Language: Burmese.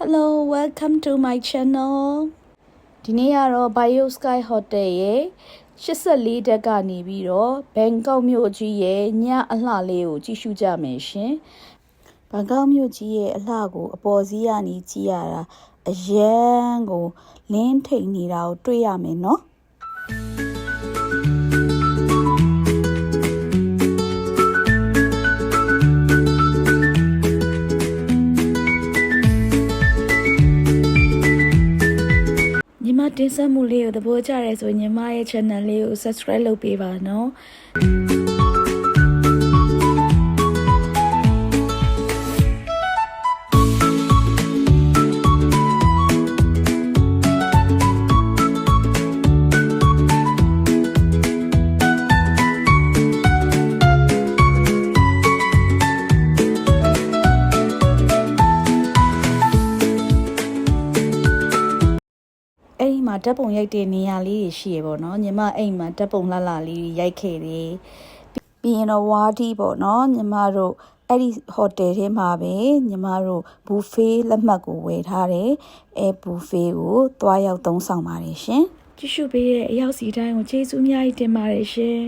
Hello, welcome to my channel. ဒီနေ့ကတော့ Bio Sky Hotel ရဲ့84တက်ကနေပြီးတော့ဘန်ကောက်မြို့ကြီးရဲ့ညအလှလေးကိုကြည့်ရှုကြမယ်ရှင်။ဘန်ကောက်မြို့ကြီးရဲ့အလှကိုအပေါ်စီးကနေကြည့်ရတာအရန်ကိုလင်းထိန်နေတာကိုတွေ့ရမယ်နော်။ညီမတင်ဆက်မှုလေးကိုသဘောကျရဲဆိုညီမရဲ့ channel လေးကို subscribe လုပ်ပေးပါနော်အဲ့ဒီမှာဓာတ်ပုံရိုက်တဲ့နေရာလေးတွေရှိရပေါ့နော်ညီမအိမ်မှာဓာတ်ပုံလှလှလေးရိုက်ခဲ့တယ်ပြီးရင်တော့ဝါဒီပေါ့နော်ညီမတို့အဲ့ဒီဟိုတယ်ထဲမှာပဲညီမတို့ဘူဖေးလက်မှတ်ကိုဝယ်ထားတယ်အဲဘူဖေးကိုသွားရောက်သုံးဆောင်ပါတယ်ရှင်ကြည့်ရှုပေးတဲ့အရောက်စီတိုင်းကိုကျေးဇူးအများကြီးတင်ပါတယ်ရှင်